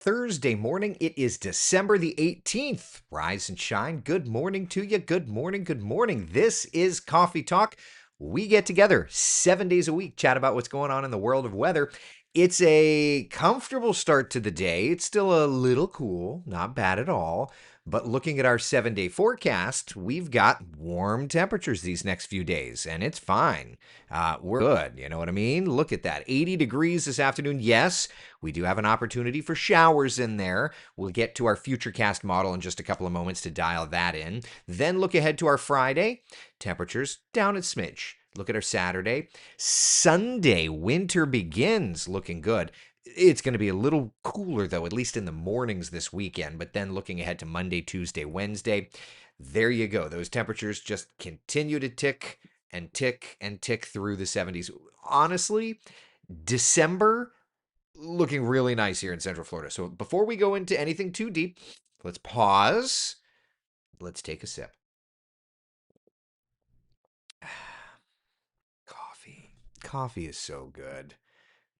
Thursday morning. It is December the 18th. Rise and shine. Good morning to you. Good morning. Good morning. This is Coffee Talk. We get together 7 days a week, chat about what's going on in the world of weather. It's a comfortable start to the day. It's still a little cool, not bad at all. But looking at our 7 day forecast, we've got warm temperatures these next few days, and it's fine. We're good. You know what I mean? Look at that. 80 degrees this afternoon. Yes, we do have an opportunity for showers in there. We'll get to our futurecast model in just a couple of moments to dial that in. Then look ahead to our Friday. Temperatures down a smidge. Look at our Saturday. Sunday, winter begins, looking good. It's going to be a little cooler, though, at least in the mornings this weekend. But then looking ahead to Monday, Tuesday, Wednesday, there you go. Those temperatures just continue to tick and tick and tick through the 70s. Honestly, December looking really nice here in Central Florida. So before we go into anything too deep, let's pause. Let's take a sip. Coffee. Coffee is so good.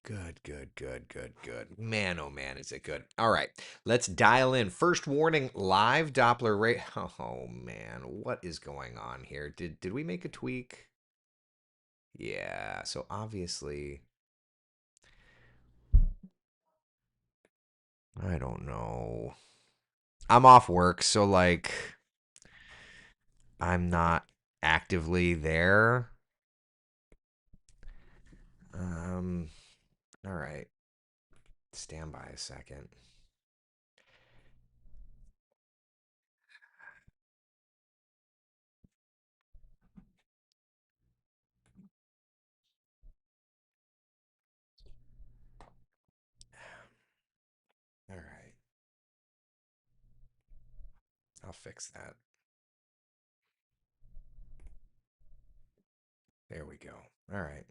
Good, good, good, good, good. Man, oh man, is it good. All right, let's dial in. First warning, live Doppler rate. Oh man, what is going on here? Did we make a tweak? Yeah, so obviously, I don't know. I'm off work, so like I'm not actively there. Um, all right. Stand by a second. All right. I'll fix that. There we go. All right.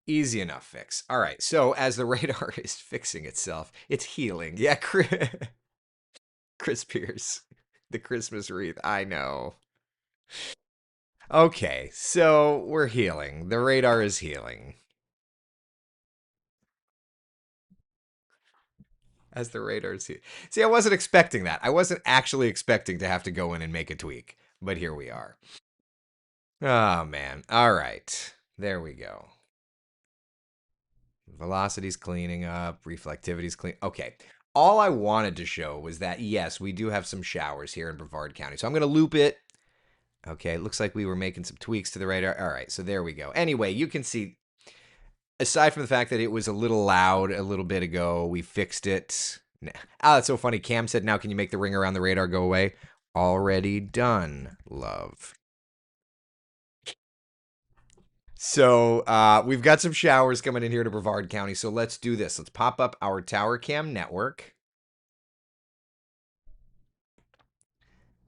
Easy enough fix. All right. So as the radar is fixing itself, it's healing. Yeah, Chris Pierce. The Christmas wreath. I know. Okay. So we're healing. The radar is healing. As the radar is healing. See, I wasn't expecting that. I wasn't actually expecting to have to go in and make a tweak. But here we are. Oh, man. All right. There we go. Velocity's cleaning up, reflectivity's clean. Okay. All I wanted to show was that, yes, we do have some showers here in Brevard County. So I'm going to loop it. Okay. It looks like we were making some tweaks to the radar. All right. So there we go. Anyway, you can see, aside from the fact that it was a little loud a little bit ago, we fixed it. Ah, that's so funny. Cam said, now can you make the ring around the radar go away? Already done, love. So we've got some showers coming in here to Brevard County. So let's do this. Let's pop up our Tower Cam network.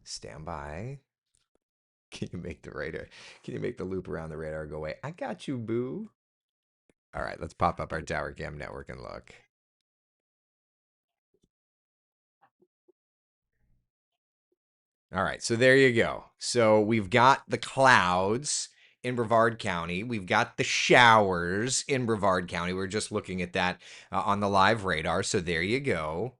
Stand by. Can you make the radar? Can you make the loop around the radar go away? I got you, boo. All right, let's pop up our Tower Cam network and look. All right, so there you go. So we've got the clouds in Brevard County. We've got the showers in Brevard County. We're just looking at that on the live radar. So there you go.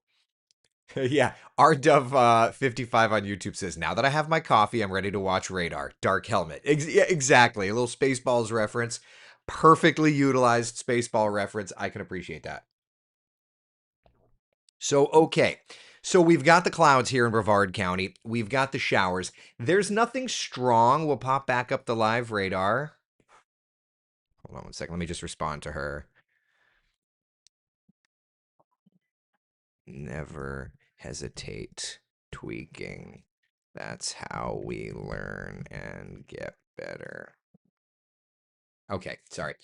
Yeah, R Dove 55 on YouTube says, now that I have my coffee, I'm ready to watch Radar. Dark Helmet. Yeah, exactly. A little Spaceballs reference. Perfectly utilized Spaceball reference. I can appreciate that. So, okay. So we've got the clouds here in Brevard County. We've got the showers. There's nothing strong. We'll pop back up the live radar. Hold on one second. Let me just respond to her. Never hesitate tweaking. That's how we learn and get better. Okay, sorry.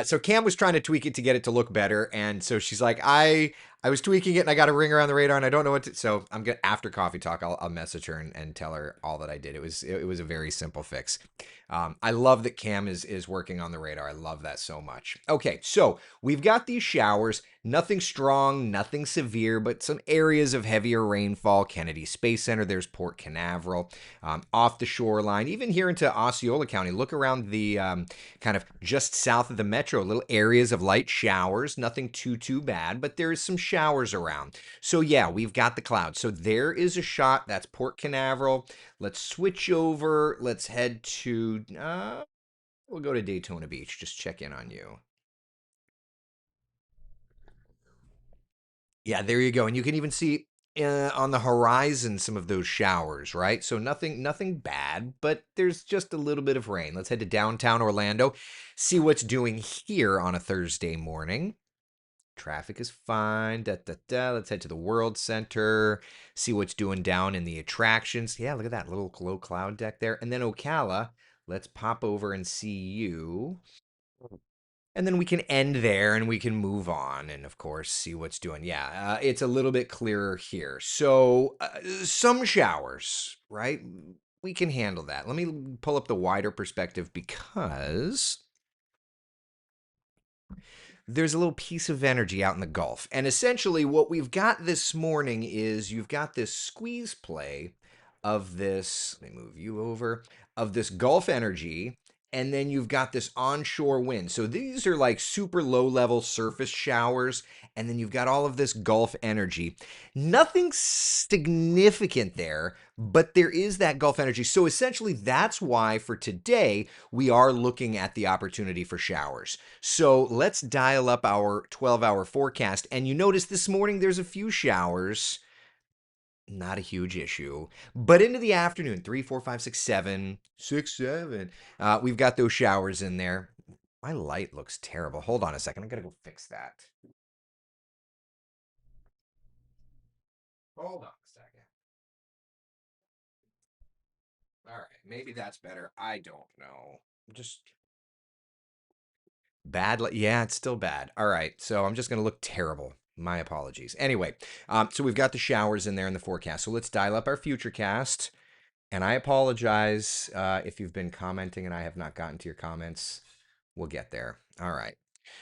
So Cam was trying to tweak it to get it to look better, and so she's like, "I've I was tweaking it and I got a ringer on the radar and I don't know what to. So I'm gonna after coffee talk, I'll message her and tell her all that I did. It was a very simple fix. I love that Cam is working on the radar. I love that so much. Okay, so we've got these showers. Nothing strong, nothing severe, but some areas of heavier rainfall. Kennedy Space Center. There's Port Canaveral, off the shoreline, even here into Osceola County. Look around the kind of just south of the metro. Little areas of light showers. Nothing too bad, but there is some showers around. So yeah, we've got the clouds. So there is a shot. That's Port Canaveral. Let's switch over. Let's head to, we'll go to Daytona Beach. Just check in on you. Yeah, there you go. And you can even see on the horizon some of those showers, right? So nothing bad, but there's just a little bit of rain. Let's head to downtown Orlando, see what's doing here on a Thursday morning. Traffic is fine. Da, da, da. Let's head to the World Center, see what's doing down in the attractions. Yeah, look at that little low cloud deck there. And then Ocala, let's pop over and see you. And then we can end there and we can move on and, of course, see what's doing. Yeah, it's a little bit clearer here. So, some showers, right? We can handle that. Let me pull up the wider perspective because there's a little piece of energy out in the Gulf. And essentially, what we've got this morning is you've got this squeeze play of this, let me move you over, of this Gulf energy. And then you've got this onshore wind. So these are like super low level surface showers. And then you've got all of this Gulf energy. Nothing significant there, but there is that Gulf energy. So essentially, that's why for today, we are looking at the opportunity for showers. So let's dial up our 12-hour forecast. And you notice this morning there's a few showers. Not a huge issue. But into the afternoon, 3, 4, 5, 6, 7, 6, 7. We've got those showers in there. My light looks terrible. Hold on a second. I'm going to go fix that. Hold on a second. All right. Maybe that's better. I don't know. Just bad. Yeah, it's still bad. All right. So I'm just going to look terrible. My apologies. Anyway, so we've got the showers in there in the forecast. So let's dial up our future cast. And I apologize if you've been commenting and I have not gotten to your comments. We'll get there. All right.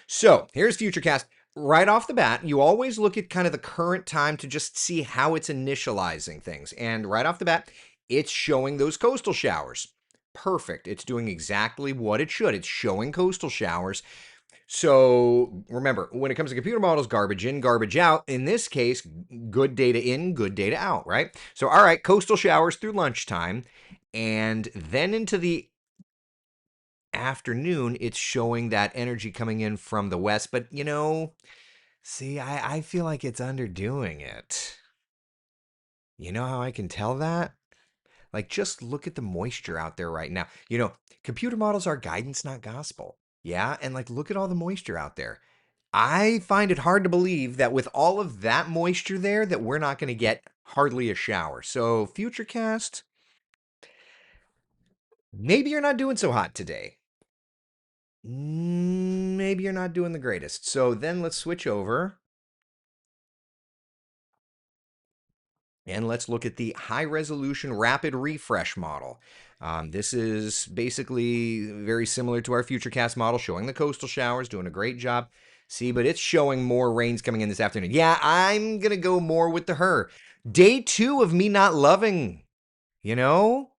So here's Futurecast. Right off the bat, you always look at kind of the current time to just see how it's initializing things. And right off the bat, it's showing those coastal showers. Perfect. It's doing exactly what it should. It's showing coastal showers. So remember, when it comes to computer models, garbage in, garbage out. In this case, good data in, good data out, right? So, all right, coastal showers through lunchtime. And then into the afternoon, it's showing that energy coming in from the west. But, see, I feel like it's underdoing it. You know how I can tell that? Like, just look at the moisture out there right now. Computer models are guidance, not gospel. Yeah. And like, look at all the moisture out there. I find it hard to believe that with all of that moisture there, that we're not going to get hardly a shower. So, Futurecast, maybe you're not doing so hot today. Maybe you're not doing the greatest. So then let's switch over and let's look at the high resolution rapid refresh model. This is basically very similar to our Futurecast model, showing the coastal showers, doing a great job. See, but it's showing more rains coming in this afternoon. Yeah, I'm going to go more with the her. Day 2 of me not loving, you know?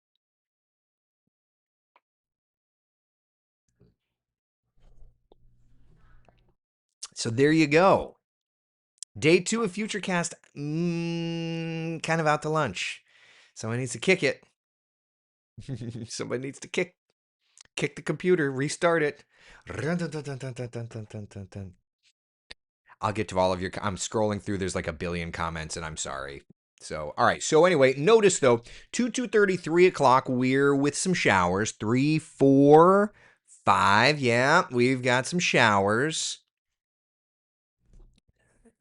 So there you go. Day 2 of Futurecast, kind of out to lunch. Someone needs to kick it. Somebody needs to kick the computer, restart it. I'll get to all of your. I'm scrolling through. There's like a billion comments, and I'm sorry. So, all right. So anyway, notice though, 2:30, 3 o'clock. We're with some showers. 3, 4, 5. Yeah, we've got some showers.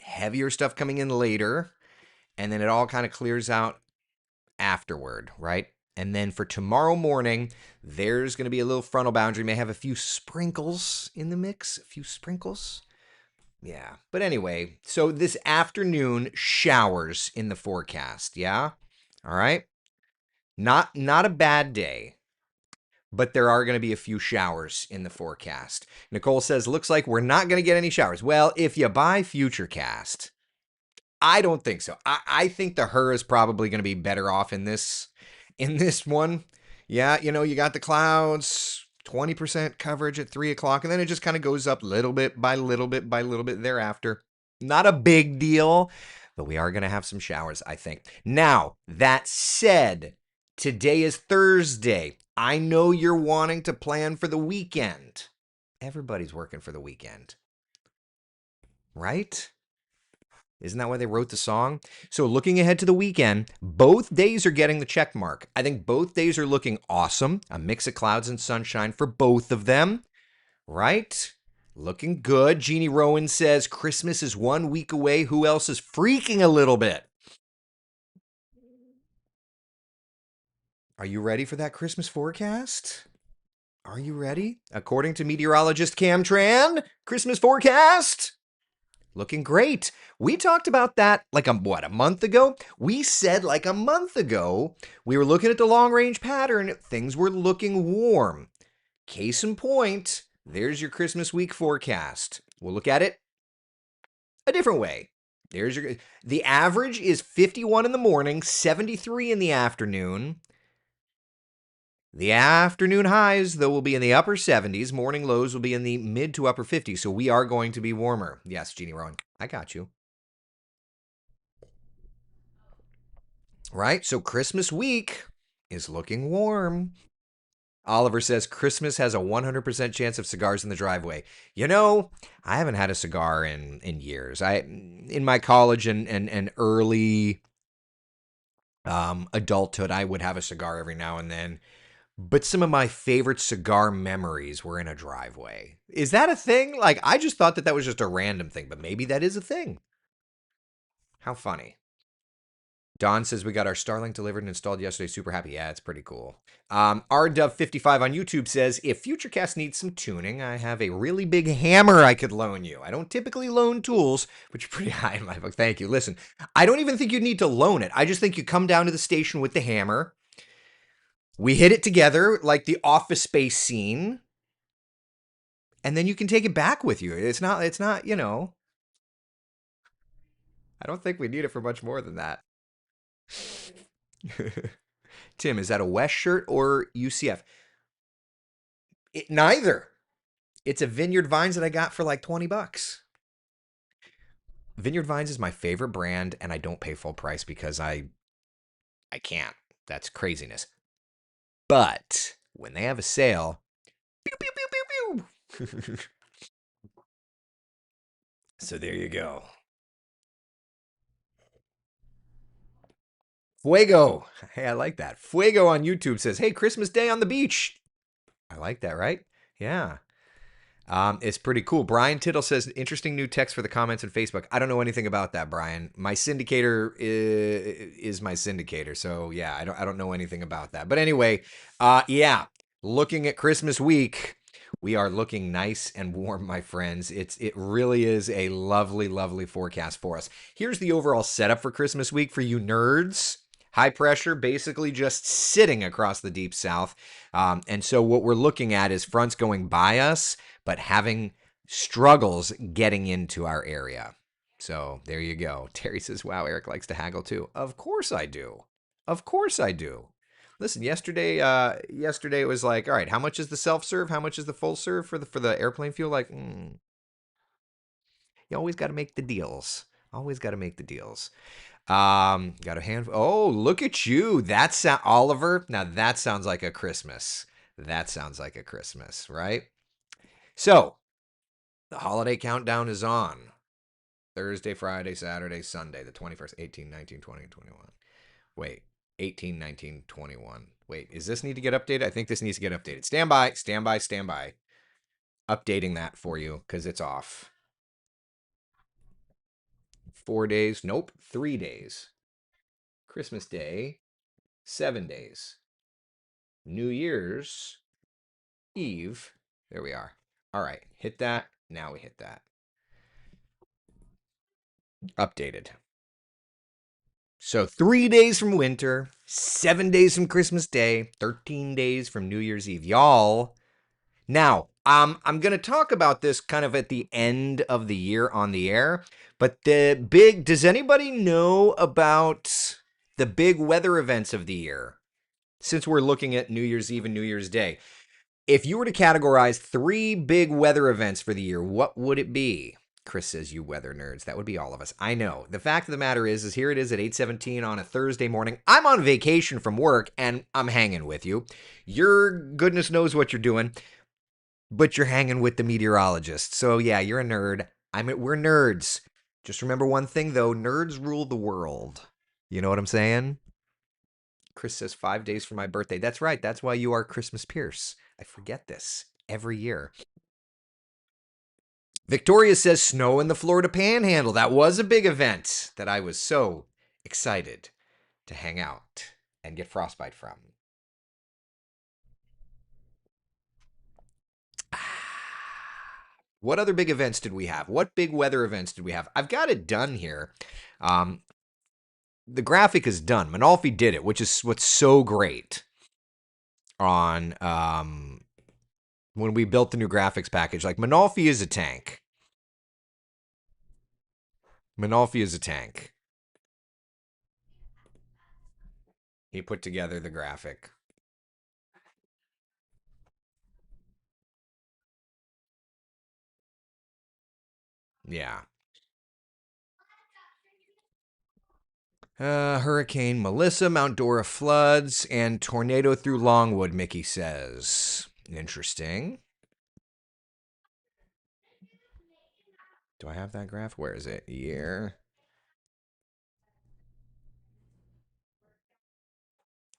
Heavier stuff coming in later, and then it all kind of clears out afterward, right? And then for tomorrow morning, there's going to be a little frontal boundary. May have a few sprinkles in the mix, a few sprinkles. Yeah. But anyway, so this afternoon, showers in the forecast. Yeah. All right. Not a bad day, but there are going to be a few showers in the forecast. Nicole says, looks like we're not going to get any showers. Well, if you buy Futurecast, I don't think so. I think the Her is probably going to be better off in this one. Yeah, you got the clouds, 20% coverage at 3 o'clock, and then it just kind of goes up little bit by little bit by little bit thereafter. Not a big deal, but we are going to have some showers, I think. Now, that said, today is Thursday. I know you're wanting to plan for the weekend. Everybody's working for the weekend, right? Isn't that why they wrote the song? So, looking ahead to the weekend, both days are getting the check mark. I think both days are looking awesome. A mix of clouds and sunshine for both of them, right? Looking good. Jeannie Rowan says Christmas is 1 week away. Who else is freaking a little bit? Are you ready for that Christmas forecast? Are you ready? According to meteorologist Cam Tran, Christmas forecast looking great. We talked about that like a month ago? We said like a month ago, we were looking at the long range pattern, things were looking warm. Case in point, there's your Christmas week forecast. We'll look at it a different way. The average is 51 in the morning, 73 in the afternoon. The afternoon highs, though, will be in the upper 70s. Morning lows will be in the mid to upper 50s. So we are going to be warmer. Yes, Jeannie Rowan, I got you. Right? So Christmas week is looking warm. Oliver says Christmas has a 100% chance of cigars in the driveway. I haven't had a cigar in years. In my college and early adulthood, I would have a cigar every now and then. But some of my favorite cigar memories were in a driveway. Is that a thing? Like, I just thought that was just a random thing, but maybe that is a thing. How funny. Don says we got our Starlink delivered and installed yesterday. Super happy. Yeah, it's pretty cool. RDub55 on YouTube says, if Futurecast needs some tuning, I have a really big hammer I could loan you. I don't typically loan tools, but you're pretty high in my book. Thank you. Listen, I don't even think you need to loan it. I just think you come down to the station with the hammer. We hit it together like the Office Space scene, and then you can take it back with you. It's not. I don't think we need it for much more than that. Tim, is that a West shirt or UCF? Neither. It's a Vineyard Vines that I got for like $20. Vineyard Vines is my favorite brand, and I don't pay full price because I can't. That's craziness. But when they have a sale, pew, pew, pew, pew, pew. So there you go. Fuego. Hey, I like that. Fuego on YouTube says, hey, Christmas Day on the beach. I like that, right? Yeah. It's pretty cool. Brian Tittle says, interesting new text for the comments on Facebook. I don't know anything about that, Brian. My syndicator is my syndicator. So yeah, I don't know anything about that. But anyway, yeah, looking at Christmas week, we are looking nice and warm, my friends. It really is a lovely, lovely forecast for us. Here's the overall setup for Christmas week for you nerds. High pressure, basically just sitting across the deep south. And so what we're looking at is fronts going by us, but having struggles getting into our area. So there you go. Terry says, wow, Eric likes to haggle too. Of course I do. Of course I do. Listen, yesterday it was like, all right, how much is the self-serve? How much is the full serve for the airplane fuel? Like, you always got to make the deals. Always got to make the deals. Got a hand. Oh, look at you. That's Oliver. Now that sounds like a Christmas. That sounds like a Christmas, right? So the holiday countdown is on. Thursday, Friday, Saturday, Sunday, the 21st, 18, 19, 20, and 21. Wait, 18, 19, 21. Wait, does this need to get updated? I think this needs to get updated. Stand by, stand by, stand by. Updating that for you because it's off. 4 days. Nope, 3 days. Christmas Day, 7 days. New Year's Eve. There we are. All right, hit that. Now we hit that. Updated. So 3 days from winter, 7 days from Christmas Day, 13 days from New Year's Eve. Y'all. Now, I'm going to talk about this kind of at the end of the year on the air, but does anybody know about the big weather events of the year? Since we're looking at New Year's Eve and New Year's Day, if you were to categorize three big weather events for the year, what would it be? Chris says, "You weather nerds." That would be all of us. I know. The fact of the matter is here it is at 8:17 on a Thursday morning. I'm on vacation from work and I'm hanging with you. Your goodness knows what you're doing, but you're hanging with the meteorologist. So yeah, you're a nerd. We're nerds. Just remember one thing though: nerds rule the world. You know what I'm saying? Chris says 5 days for my birthday. That's right. That's why you are Christmas Pierce. I forget this every year. Victoria says snow in the Florida Panhandle. That was a big event that I was so excited to hang out and get frostbite from. What other big events did we have? What big weather events did we have? I've got it done here. Um, the graphic is done. Manalfi did it, which is what's so great on when we built the new graphics package. Like Manalfi is a tank. Manalfi is a tank. He put together the graphic. Yeah. Hurricane Melissa, Mount Dora floods, and tornado through Longwood, Mickey says. Interesting. Do I have that graph? Where is it? Year.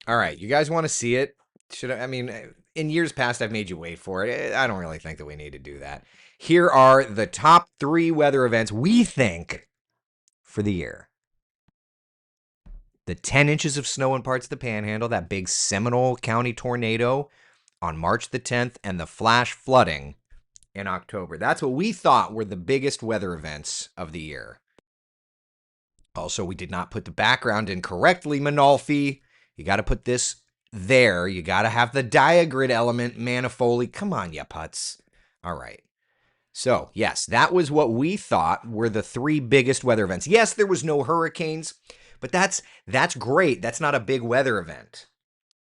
All right, you guys want to see it? I mean, in years past, I've made you wait for it. I don't really think that we need to do that. Here are the top three weather events we think for the year. The 10 inches of snow in parts of the Panhandle, that big Seminole County tornado on March the 10th, and the flash flooding in October. That's what we thought were the biggest weather events of the year. Also, we did not put the background in correctly, Manalfi. You got to put this there. You got to have the diagrid element, Manifoley. Come on, ya putz. All right. So, yes, that was what we thought were the three biggest weather events. Yes, there was no hurricanes, but that's great. That's not a big weather event.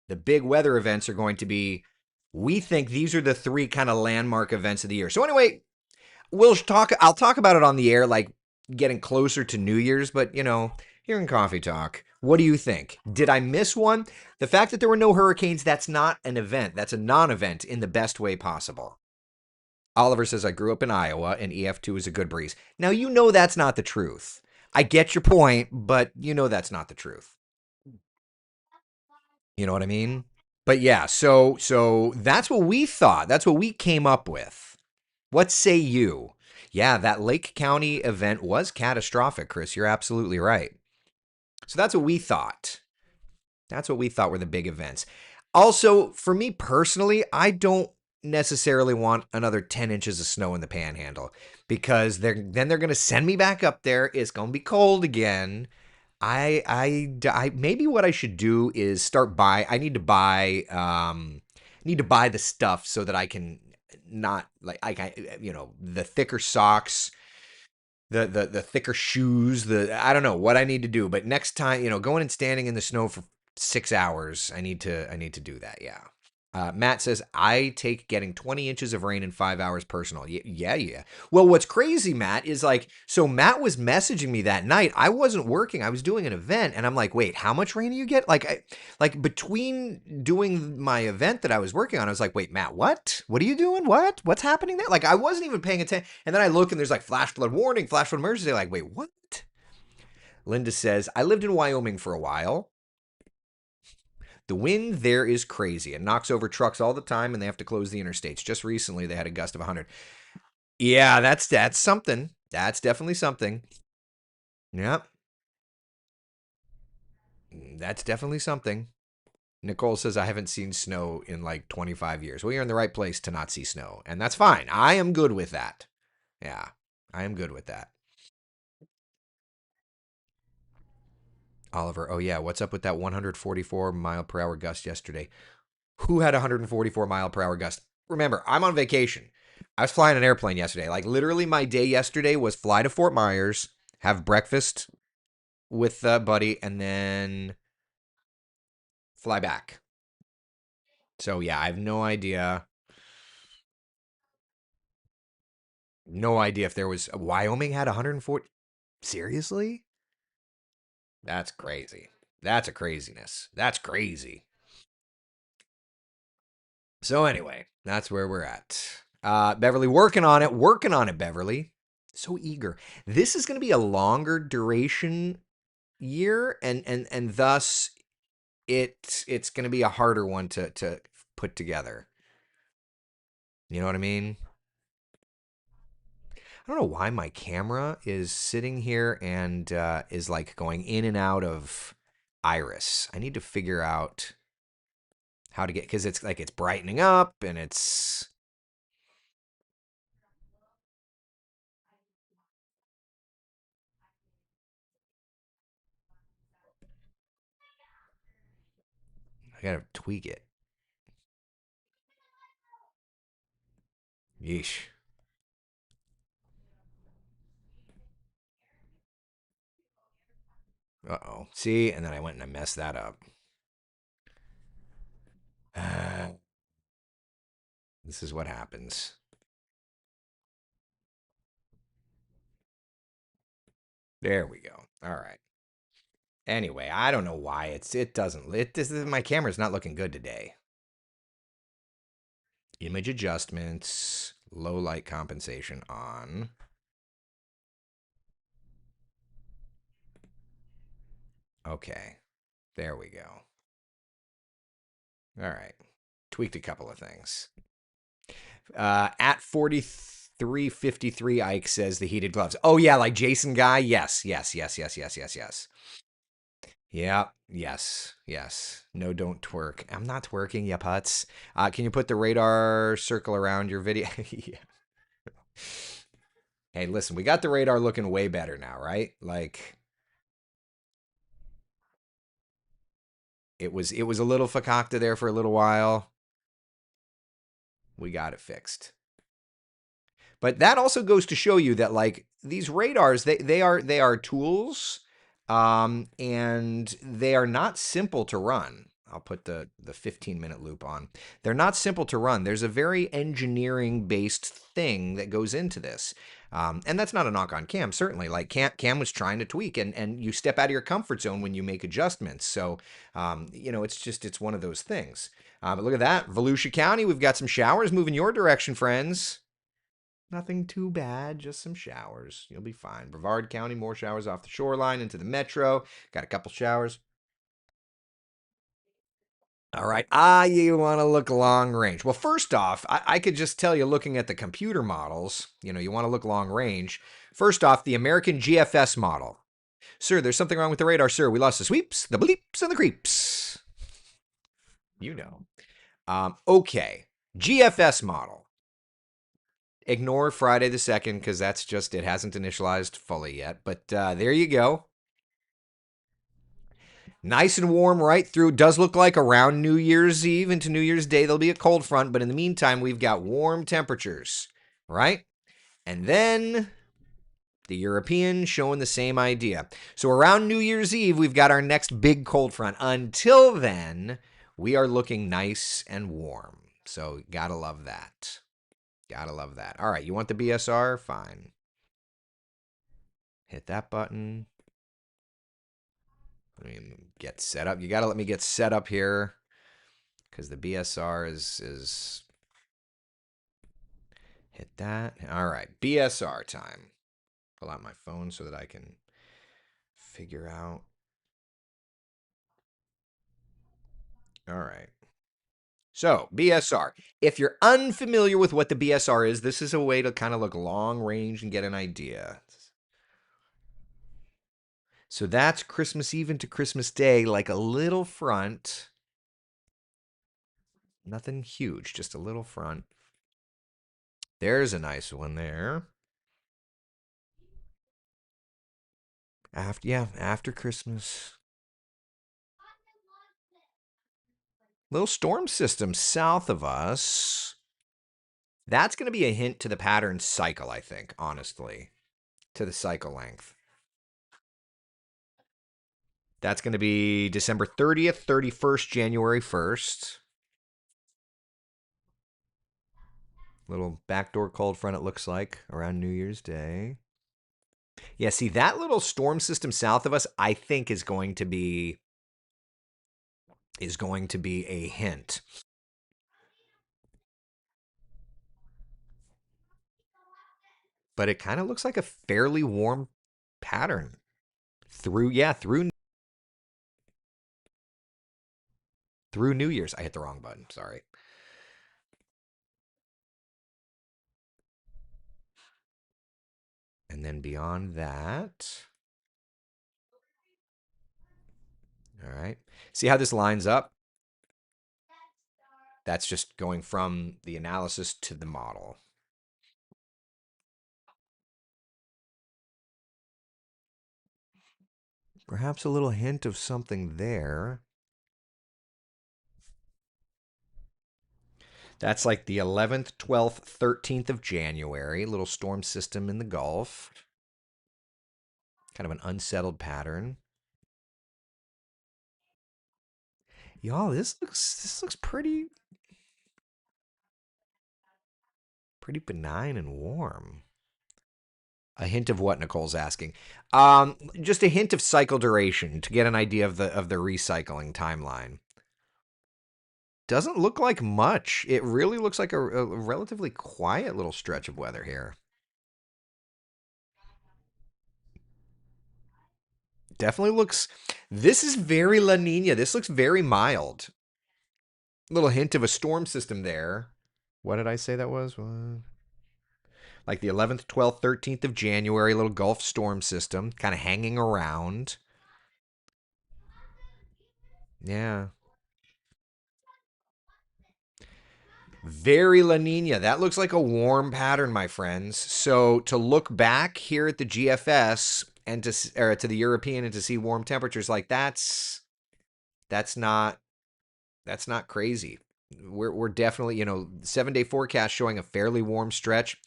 The big weather events are going to be, we think these are the three kind of landmark events of the year. So anyway, I'll talk about it on the air, like getting closer to New Year's, but here in Coffee Talk, what do you think? Did I miss one? The fact that there were no hurricanes, that's not an event. That's a non-event in the best way possible. Oliver says, I grew up in Iowa and EF2 is a good breeze. Now, that's not the truth. I get your point, but that's not the truth. You know what I mean? But yeah, so that's what we thought. That's what we came up with. What say you? Yeah, that Lake County event was catastrophic, Chris. You're absolutely right. So that's what we thought. That's what we thought were the big events. Also, for me personally, I don't necessarily want another 10 inches of snow in the Panhandle because then they're going to send me back up there. It's going to be cold again. I maybe what I should do is I need to buy the stuff so that I can not like the thicker socks, the thicker shoes, I don't know what I need to do, but next time, going and standing in the snow for 6 hours, I need to do that. Yeah. Matt says, I take getting 20 inches of rain in 5 hours personal. Yeah. Well, what's crazy, Matt, is so Matt was messaging me that night. I wasn't working. I was doing an event. And I'm like, wait, how much rain do you get? Between doing my event that I was working on, I was like, wait, Matt, what? What are you doing? What's happening there? I wasn't even paying attention. And then I look and there's flash flood warning, flash flood emergency. Wait, what? Linda says, I lived in Wyoming for a while. The wind there is crazy. It knocks over trucks all the time and they have to close the interstates. Just recently, they had a gust of 100. Yeah, that's something. That's definitely something. Yep. That's definitely something. Nicole says, I haven't seen snow in 25 years. Well, you're in the right place to not see snow. And that's fine. I am good with that. Yeah, I am good with that. Oliver, oh yeah, what's up with that 144 mile per hour gust yesterday? Who had 144 mile per hour gust? Remember, I'm on vacation. I was flying an airplane yesterday. Like literally, my day yesterday was fly to Fort Myers, have breakfast with Buddy, and then fly back. So yeah, I have no idea. No idea if there was Wyoming had 140. Seriously? That's crazy. That's a craziness. That's crazy. So anyway, that's where we're at. Beverly, working on it, Beverly. So eager. This is going to be a longer duration year, and thus it's going to be a harder one to put together. You know what I mean? I don't know why my camera is sitting here and is like going in and out of iris. I need to figure out how to get, because it's like it's brightening up and it's. I gotta tweak it. Yeesh. Uh-oh. See, and then I went and I messed that up. This is what happens. There we go. All right. Anyway, I don't know why it doesn't this is, my camera's not looking good today. Image adjustments, low light compensation on. Okay. There we go. All right. Tweaked a couple of things. At 4353, Ike says the heated gloves. Oh yeah, like Jason Guy. Yes, yes, yes, yes, yes, yes, yes. Yeah, yes, yes. No, don't twerk. I'm not twerking, ya putz. Can you put the radar circle around your video? Yeah. Hey, listen, we got the radar looking way better now, right? Like it was a little fakakta there for a little while. We got it fixed. But that also goes to show you that like these radars, they are tools, and they are not simple to run. I'll put the 15-minute loop on. They're not simple to run. There's a very engineering based thing that goes into this. And that's not a knock on Cam, certainly. Like Cam was trying to tweak, and you step out of your comfort zone when you make adjustments. So, it's one of those things. But look at that. Volusia County, we've got some showers moving your direction, friends. Nothing too bad, just some showers. You'll be fine. Brevard County, more showers off the shoreline into the metro. Got a couple showers. All right. You want to look long range. Well, first off, I could just tell you looking at the computer models, you want to look long range. First off, the American GFS model. Sir, there's something wrong with the radar, sir. We lost the sweeps, the bleeps, and the creeps. You know. Okay. GFS model. Ignore Friday the 2nd because that's just, it hasn't initialized fully yet. But there you go. Nice and warm right through. Does look like around New Year's Eve into New Year's Day there'll be a cold front, but in the meantime, we've got warm temperatures, right? And then the European showing the same idea. So around New Year's Eve, we've got our next big cold front. Until then, we are looking nice and warm. So gotta love that. Gotta love that. All right, you want the BSR? Fine. Hit that button. Let me get set up. You got to let me get set up here because the BSR is hit that. All right, BSR time. Pull out my phone so that I can figure out. All right. So, BSR. If you're unfamiliar with what the BSR is, this is a way to kind of look long range and get an idea. So that's Christmas Eve into Christmas Day, like a little front. Nothing huge, just a little front. There's a nice one there. After Christmas. Little storm system south of us. That's going to be a hint to the pattern cycle, I think, honestly, to the cycle length. That's going to be December 30th, 31st, January 1st. Little backdoor cold front, it looks like, around New Year's Day. Yeah, see, that little storm system south of us, I think, is going to be a hint. But it kind of looks like a fairly warm pattern through New Year's. I hit the wrong button. Sorry. And then beyond that, all right. See how this lines up? That's just going from the analysis to the model. Perhaps a little hint of something there. That's like the 11th, 12th, 13th of January. Little storm system in the Gulf. Kind of an unsettled pattern. Y'all, this looks pretty benign and warm. A hint of what Nicole's asking. Just a hint of cycle duration to get an idea of the recycling timeline. Doesn't look like much. It really looks like a relatively quiet little stretch of weather here. Definitely looks. This is very La Nina. This looks very mild. Little hint of a storm system there. What did I say that was? Like the 11th, 12th, 13th of January, little Gulf storm system kind of hanging around. Yeah. Very La Nina. That looks like a warm pattern, my friends. So to look back here at the GFS and to the European and to see warm temperatures like that's not crazy. We're definitely, 7-day forecast showing a fairly warm stretch.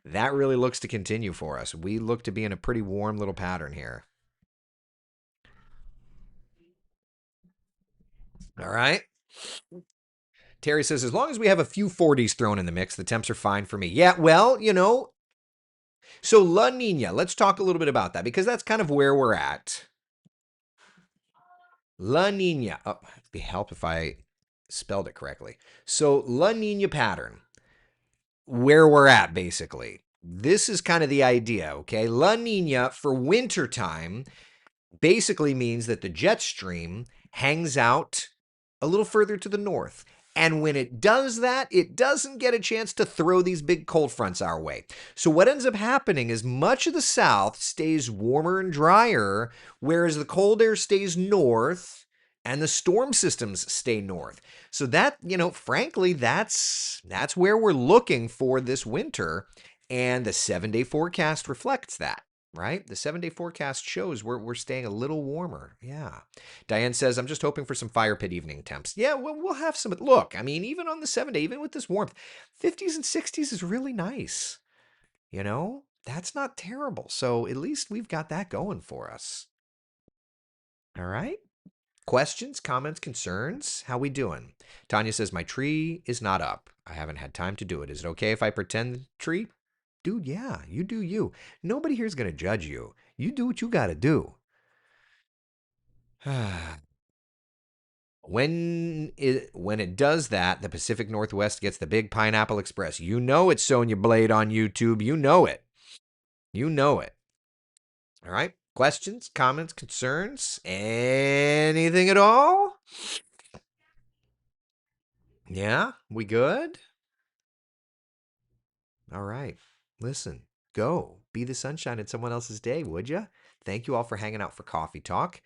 That really looks to continue for us. We look to be in a pretty warm little pattern here. All right. Terry says, as long as we have a few 40s thrown in the mix, the temps are fine for me. Yeah, well, so La Nina, let's talk a little bit about that because that's kind of where we're at. La Nina. Oh, it'd be help if I spelled it correctly. So La Nina pattern, where we're at basically. This is kind of the idea, okay? La Nina for wintertime basically means that the jet stream hangs out a little further to the north. And when it does that, it doesn't get a chance to throw these big cold fronts our way. So what ends up happening is much of the south stays warmer and drier, whereas the cold air stays north and the storm systems stay north. So that, frankly, that's where we're looking for this winter. And the 7-day forecast reflects that. Right? The 7-day forecast shows we're staying a little warmer. Yeah. Diane says, I'm just hoping for some fire pit evening temps. Yeah, we'll have some. Look, I mean, even on the 7-day, even with this warmth, 50s and 60s is really nice. That's not terrible. So at least we've got that going for us. All right. Questions, comments, concerns? How we doing? Tanya says, my tree is not up. I haven't had time to do it. Is it okay if I pretend the tree? Dude, yeah, you do you. Nobody here's going to judge you. You do what you got to do. When it does that, the Pacific Northwest gets the big Pineapple Express. You know it's Sonya Blade on YouTube. You know it. You know it. All right. Questions, comments, concerns? Anything at all? Yeah, we good? All right. Listen, go. Be the sunshine in someone else's day, would you? Thank you all for hanging out for Coffee Talk.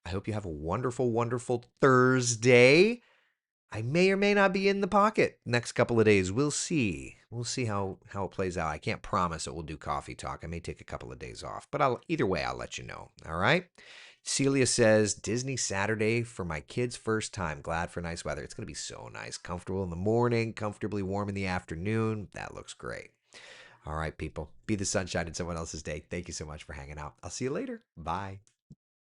I hope you have a wonderful, wonderful Thursday. I may or may not be in the pocket next couple of days. We'll see. We'll see how it plays out. I can't promise that we'll do Coffee Talk. I may take a couple of days off, but either way, I'll let you know. All right? Celia says, Disney Saturday for my kids' first time. Glad for nice weather. It's going to be so nice. Comfortable in the morning, comfortably warm in the afternoon. That looks great. All right, people. Be the sunshine in someone else's day. Thank you so much for hanging out. I'll see you later. Bye.